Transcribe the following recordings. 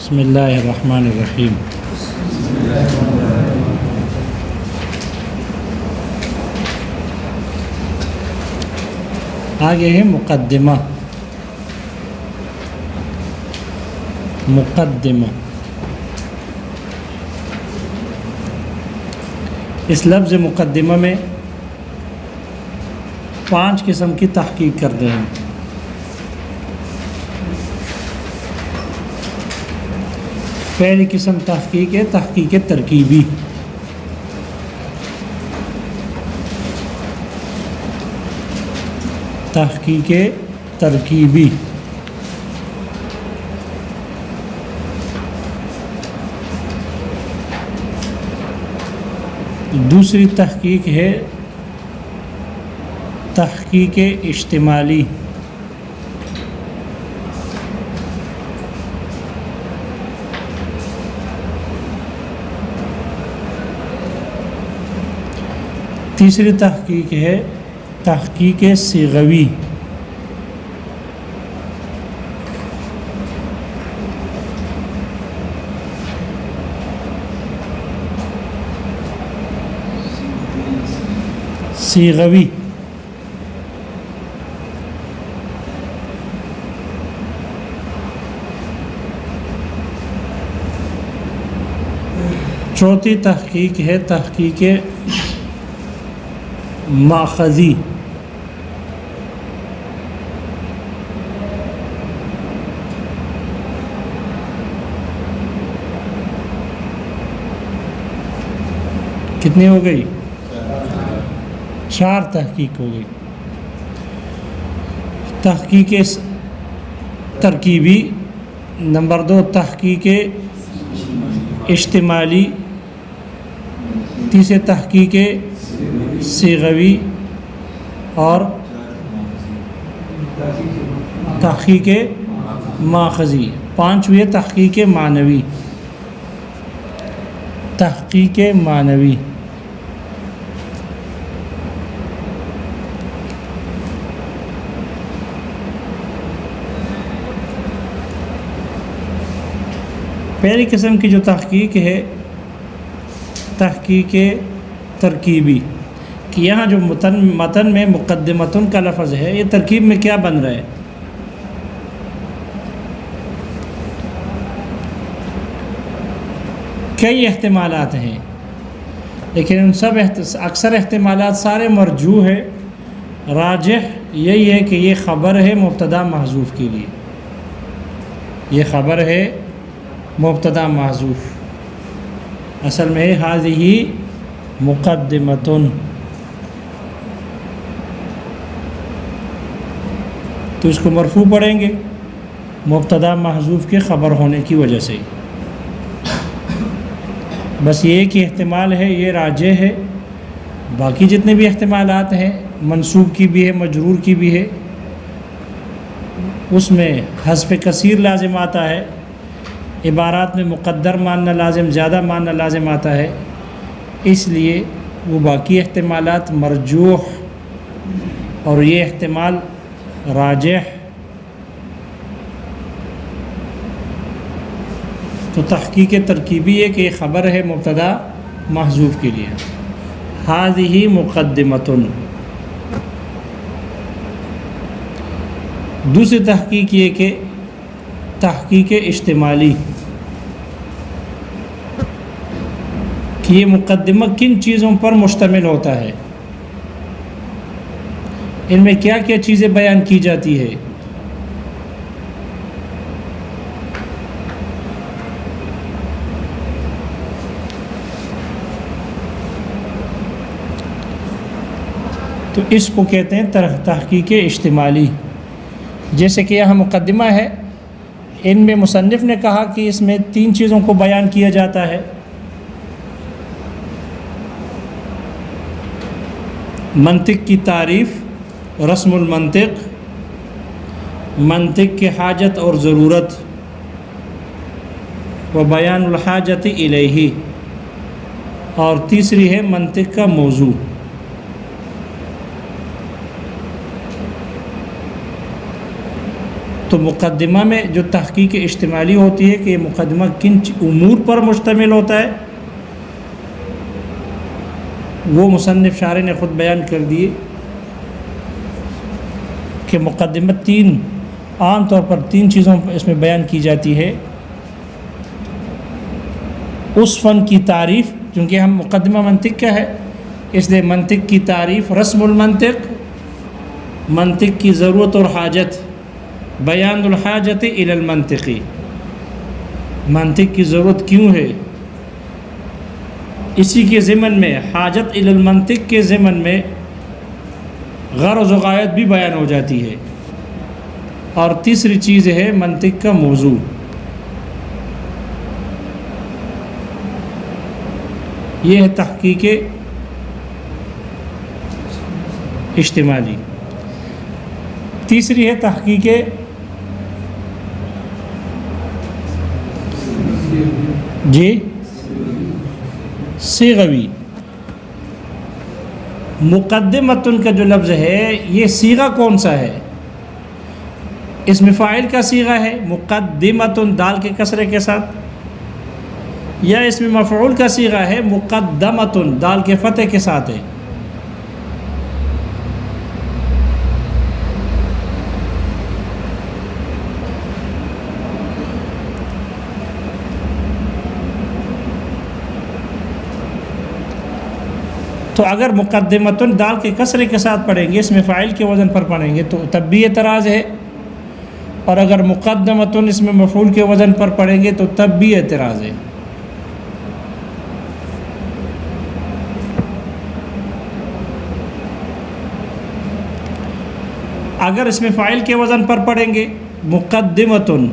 بسم اللہ الرحمن الرحیم۔ آگے ہے مقدمہ۔ مقدمہ اس لفظ مقدمہ میں 5 قسم کی تحقیق کرتے ہیں۔ پہلی قسم تحقیق ہے تحقیق ترکیبی۔ تحقیق ترکیبی دوسری تحقیق ہے تحقیق اشتمالی۔ تیسری تحقیق ہے تحقیق صیغوی۔ صیغوی چوتھی تحقیق ہے تحقیق ماخذی۔ کتنی ہو گئی؟ 4 تحقیق ہو گئی۔ تحقیق ترکیبی، نمبر 2 تحقیق اشتمالی، تیسرے تحقیق صیغوی اور تحقیق ماخذی، 5ویں تحقیق معنوی۔ تحقیق معنوی پہلی قسم کی جو تحقیق ہے تحقیق ترکیبی، کہ یہاں جو متن میں مقدمتن کا لفظ ہے، یہ ترکیب میں کیا بن رہا ہے؟ کئی احتمالات ہیں، لیکن ان سب اکثر احتمالات سارے مرجوح ہے۔ راجح یہی ہے کہ یہ خبر ہے مبتدا محذوف کے لیے، یہ خبر ہے مبتدا محذوف، اصل میں ہے ھذہ مقدمتن۔ تو اس کو مرفوع پڑھیں گے مبتدا محذوف کے خبر ہونے کی وجہ سے۔ بس یہ ایک احتمال ہے، یہ راجح ہے۔ باقی جتنے بھی احتمالات ہیں، منصوب کی بھی ہے، مجرور کی بھی ہے، اس میں حذف کثیر لازم آتا ہے، عبارات میں مقدر ماننا لازم، زیادہ ماننا لازم آتا ہے، اس لیے وہ باقی احتمالات مرجوح اور یہ احتمال راجح۔ تو تحقیق ترکیبی ہے کہ یہ خبر ہے مبتدا محذوف کے لیے، ھذہ مقدمتن۔ دوسری تحقیق یہ کہ تحقیق اشتمالی، کہ یہ مقدمہ کن چیزوں پر مشتمل ہوتا ہے، ان میں کیا کیا چیزیں بیان کی جاتی ہے۔ تو اس کو کہتے ہیں تحقیق اجتمالی۔ جیسے کہ یہاں مقدمہ ہے، ان میں مصنف نے کہا کہ اس میں 3 چیزوں کو بیان کیا جاتا ہے۔ منطق کی تعریف، رسم المنطق، منطق کی حاجت اور ضرورت، و بیان الحاجت الیہ، اور تیسری ہے منطق کا موضوع۔ تو مقدمہ میں جو تحقیق اشتمالی ہوتی ہے کہ یہ مقدمہ کن امور پر مشتمل ہوتا ہے، وہ مصنف شارح نے خود بیان کر دیے کہ مقدمہ عام طور پر 3 چیزوں پر اس میں بیان کی جاتی ہے۔ اس فن کی تعریف، چونکہ ہم مقدمہ منطق کا ہے اس لیے منطق کی تعریف، رسم المنطق، منطق کی ضرورت اور حاجت، بیان الحاجت الی المنطقی، منطق کی ضرورت کیوں ہے، اسی کے ضمن میں حاجت الی المنطق کے ضمن میں غرض و غایت بھی بیان ہو جاتی ہے، اور تیسری چیز ہے منطق کا موضوع۔ یہ ہے تحقیق اشتمالی۔ تیسری ہے تحقیق صیغوی۔ مقدمتن کا جو لفظ ہے یہ صیغہ کون سا ہے؟ اسم فاعل کا صیغہ ہے مقدمتن دال کے کسرے کے ساتھ، یا اسم مفعول کا صیغہ ہے مقدمتن دال کے فتح کے ساتھ ہے؟ تو اگر مقدمتن دال کے کسرے کے ساتھ پڑھیں گے، اس میں فاعل کے وزن پر پڑھیں گے تو تب بھی اعتراض ہے، اور اگر مقدمتن اس میں مفعول کے وزن پر پڑھیں گے تو تب بھی اعتراض ہے۔ اگر اس میں فاعل کے وزن پر پڑھیں گے مقدمتن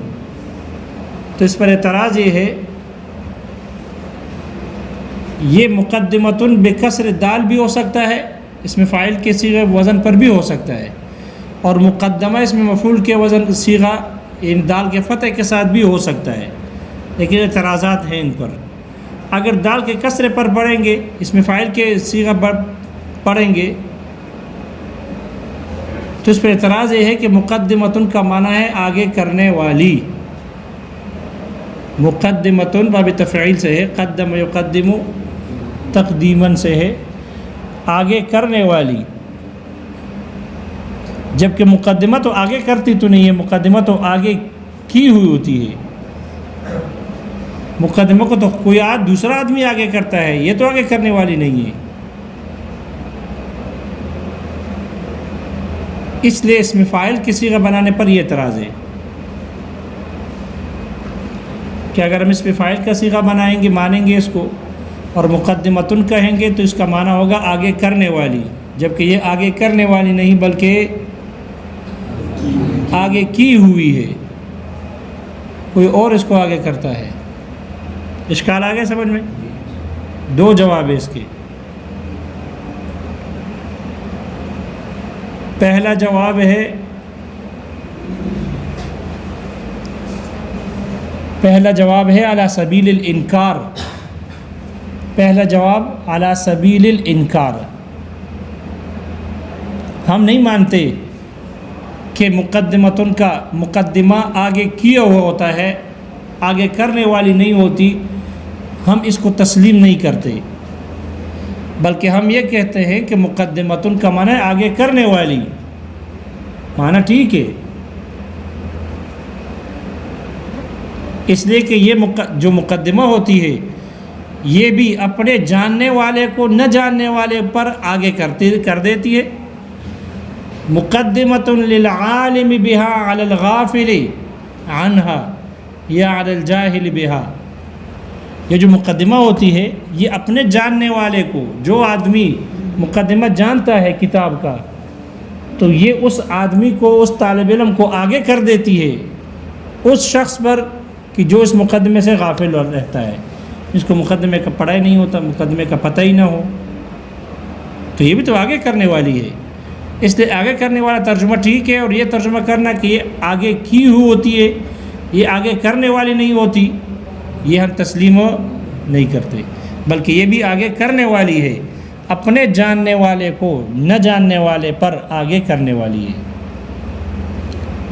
تو اس پر اعتراض یہ ہے، یہ مقدمتن بکسر دال بھی ہو سکتا ہے، اس میں فاعل کے صیغے وزن پر بھی ہو سکتا ہے، اور مقدمہ اس میں مفعول کے وزن صیغہ ان دال کے فتح کے ساتھ بھی ہو سکتا ہے، لیکن اعتراضات ہیں ان پر۔ اگر دال کے کسرے پر پڑھیں گے، اس میں فاعل کے صیغہ پڑھیں گے تو اس پر اعتراض یہ ہے کہ مقدمتن کا معنی ہے آگے کرنے والی۔ مقدمتن باب تفعیل سے ہے، قدم یقدم تقدیماً سے ہے، آگے کرنے والی، جبکہ مقدمہ تو آگے کرتی تو نہیں ہے، مقدمہ تو آگے کی ہوئی ہوتی ہے، مقدمہ کو تو کوئی دوسرا آدمی آگے کرتا ہے، یہ تو آگے کرنے والی نہیں ہے۔ اس لیے اس میں فاعل کی صیغہ بنانے پر یہ اعتراض ہے کہ اگر ہم اس پہ فاعل کا صیغہ بنائیں گے، مانیں گے اس کو، اور مقدمتن کہیں گے تو اس کا معنی ہوگا آگے کرنے والی، جبکہ یہ آگے کرنے والی نہیں بلکہ آگے کی ہوئی ہے، کوئی اور اس کو آگے کرتا ہے۔ اشکال آ گیا سمجھ میں؟ 2 جواب ہے اس کے۔ پہلا جواب ہے علی سبیل الانکار، پہلا جواب علی سبیل الانکار، ہم نہیں مانتے کہ مقدمتن کا مقدمہ آگے کیا ہوا ہوتا ہے، آگے کرنے والی نہیں ہوتی، ہم اس کو تسلیم نہیں کرتے، بلکہ ہم یہ کہتے ہیں کہ مقدمتن کا معنی ہے آگے کرنے والی، معنی ٹھیک ہے، اس لیے کہ یہ جو مقدمہ ہوتی ہے یہ بھی اپنے جاننے والے کو نہ جاننے والے پر آگے کر دیتی ہے۔ مقدمۃ للعالم بها علی الغافل عنها یا علی الجاہل بها، یہ جو مقدمہ ہوتی ہے یہ اپنے جاننے والے کو، جو آدمی مقدمہ جانتا ہے کتاب کا، تو یہ اس آدمی کو، اس طالب علم کو آگے کر دیتی ہے اس شخص پر کہ جو اس مقدمے سے غافل رہتا ہے، جس کو مقدمے کا پڑھا ہی نہیں ہوتا، مقدمے کا پتہ ہی نہ ہو، تو یہ بھی تو آگے کرنے والی ہے۔ اس لیے آگے کرنے والا ترجمہ ٹھیک ہے، اور یہ ترجمہ کرنا کہ یہ آگے کی ہوئی ہوتی ہے، یہ آگے کرنے والی نہیں ہوتی، یہ ہم تسلیم نہیں کرتے، بلکہ یہ بھی آگے کرنے والی ہے، اپنے جاننے والے کو نہ جاننے والے پر آگے کرنے والی ہے۔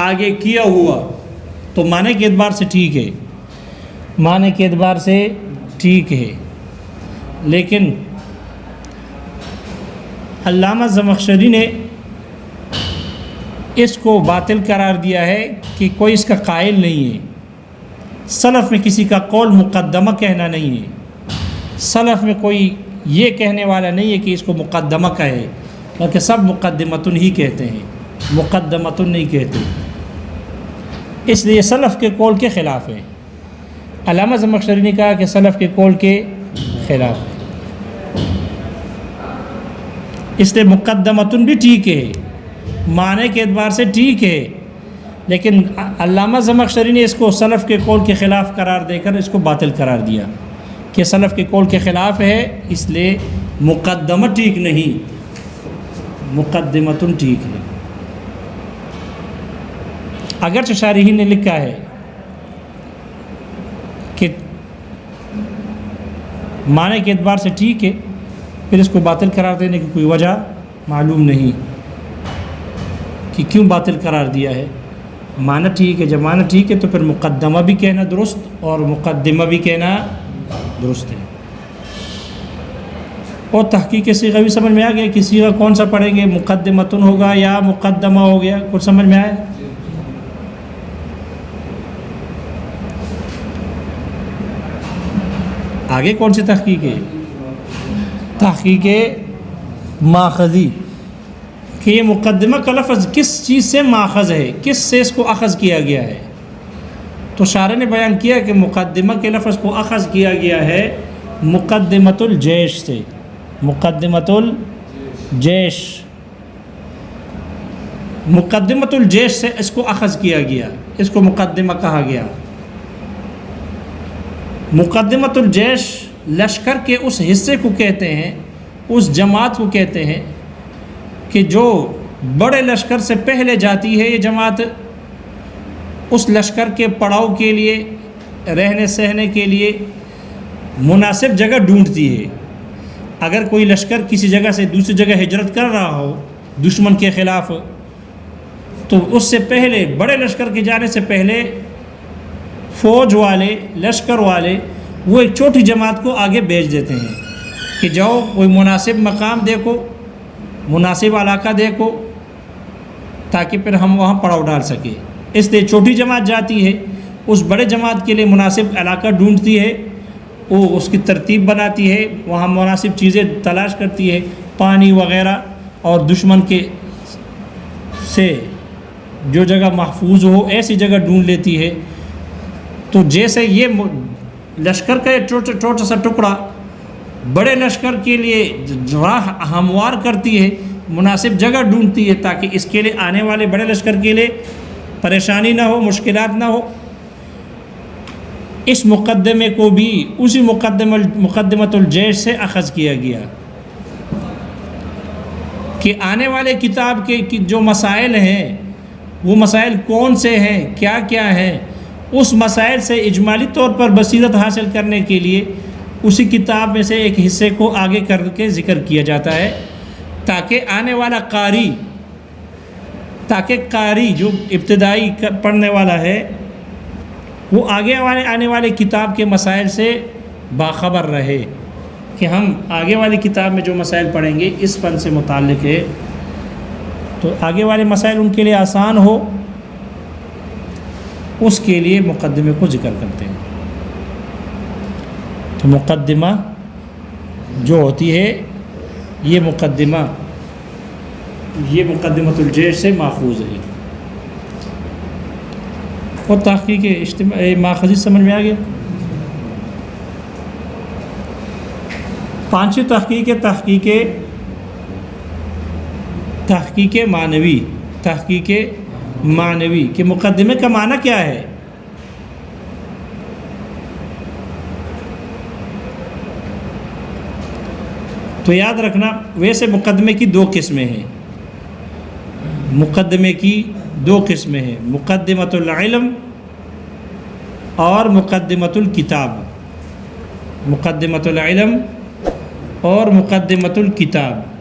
آگے کیا ہوا تو معنی کے اعتبار سے ٹھیک ہے، معنی کے اعتبار سے ٹھیک ہے، لیکن علامہ زمخشری نے اس کو باطل قرار دیا ہے کہ کوئی اس کا قائل نہیں ہے۔ سلف میں کسی کا قول مقدمہ کہنا نہیں ہے، سلف میں کوئی یہ کہنے والا نہیں ہے کہ اس کو مقدمہ کہے، بلکہ سب مقدمتن ہی کہتے ہیں، مقدمتن نہیں کہتے، اس لیے سلف کے قول کے خلاف ہے۔ علامہ زمخشری نے کہا کہ سلف کے قول کے خلاف ہے، اس لیے مقدمتن بھی ٹھیک ہے، معنی کے اعتبار سے ٹھیک ہے، لیکن علامہ زمخشری نے اس کو سلف کے قول کے خلاف قرار دے کر اس کو باطل قرار دیا کہ سلف کے قول کے خلاف ہے، اس لیے مقدمہ ٹھیک نہیں، مقدمتن ٹھیک ہے۔ اگرچہ شارحین نے لکھا ہے کہ معنی کے اعتبار سے ٹھیک ہے، پھر اس کو باطل قرار دینے کی کوئی وجہ معلوم نہیں کہ کیوں باطل قرار دیا ہے۔ معنی ٹھیک ہے، جب معنی ٹھیک ہے تو پھر مقدمہ بھی کہنا درست اور مقدمہ بھی کہنا درست ہے۔ اور تحقیق صیغہ بھی سمجھ میں آ گیا کہ صیغہ کون سا پڑھیں گے، مقدمتن ہوگا یا مقدمہ ہو گیا، کچھ سمجھ میں آئے؟ آگے کون سی تحقیق ہے؟ تحقیق ماخذی، کہ یہ مقدمہ کا لفظ کس چیز سے ماخذ ہے، کس سے اس کو اخذ کیا گیا ہے۔ تو شارح نے بیان کیا کہ مقدمہ کے لفظ کو اخذ کیا گیا ہے مقدمۃ الجیش سے، مقدمۃ الجیش، مقدمۃ الجیش سے اس کو اخذ کیا گیا، اس کو مقدمہ کہا گیا۔ مقدمۃ الجیش لشکر کے اس حصے کو کہتے ہیں، اس جماعت کو کہتے ہیں کہ جو بڑے لشکر سے پہلے جاتی ہے۔ یہ جماعت اس لشکر کے پڑاؤ کے لیے، رہنے سہنے کے لیے مناسب جگہ ڈھونڈتی ہے۔ اگر کوئی لشکر کسی جگہ سے دوسری جگہ ہجرت کر رہا ہو دشمن کے خلاف، تو اس سے پہلے، بڑے لشکر کے جانے سے پہلے فوج والے، لشکر والے وہ ایک چھوٹی جماعت کو آگے بھیج دیتے ہیں کہ جاؤ کوئی مناسب مقام دیکھو، مناسب علاقہ دیکھو، تاکہ پھر ہم وہاں پڑاؤ ڈال سکیں۔ اس لیے چھوٹی جماعت جاتی ہے، اس بڑے جماعت کے لیے مناسب علاقہ ڈھونڈتی ہے، وہ اس کی ترتیب بناتی ہے، وہاں مناسب چیزیں تلاش کرتی ہے، پانی وغیرہ، اور دشمن کے سے جو جگہ محفوظ ہو ایسی جگہ ڈھونڈ لیتی ہے۔ تو جیسے یہ لشکر کا ایک چھوٹا سا ٹکڑا بڑے لشکر کے لیے راہ ہموار کرتی ہے، مناسب جگہ ڈھونڈتی ہے تاکہ اس کے لیے آنے والے بڑے لشکر کے لیے پریشانی نہ ہو، مشکلات نہ ہو، اس مقدمے کو بھی اسی مقدمۃ الجیش سے اخذ کیا گیا کہ آنے والے کتاب کے جو مسائل ہیں وہ مسائل کون سے ہیں، کیا کیا ہیں، اس مسائل سے اجمالی طور پر بصیرت حاصل کرنے کے لیے اسی کتاب میں سے ایک حصے کو آگے کر کے ذکر کیا جاتا ہے، تاکہ آنے والا قاری جو ابتدائی پڑھنے والا ہے وہ آنے والے کتاب کے مسائل سے باخبر رہے کہ ہم آگے والی کتاب میں جو مسائل پڑھیں گے اس فن سے متعلق ہے، تو آگے والے مسائل ان کے لیے آسان ہو، اس کے لیے مقدمے کو ذکر کرتے ہیں۔ تو مقدمہ جو ہوتی ہے یہ مقدمۃ الجیش سے ماخوذ ہے۔ اور تحقیق ماخذی سمجھ میں آ گیا۔ پانچویں تحقیق معنوی، تحقیق معنوی کہ مقدمے کا معنی کیا ہے۔ تو یاد رکھنا، ویسے مقدمے کی دو قسمیں ہیں، مقدمۃ العلم اور مقدمۃ الکتاب، مقدمۃ العلم اور مقدمۃ الکتاب۔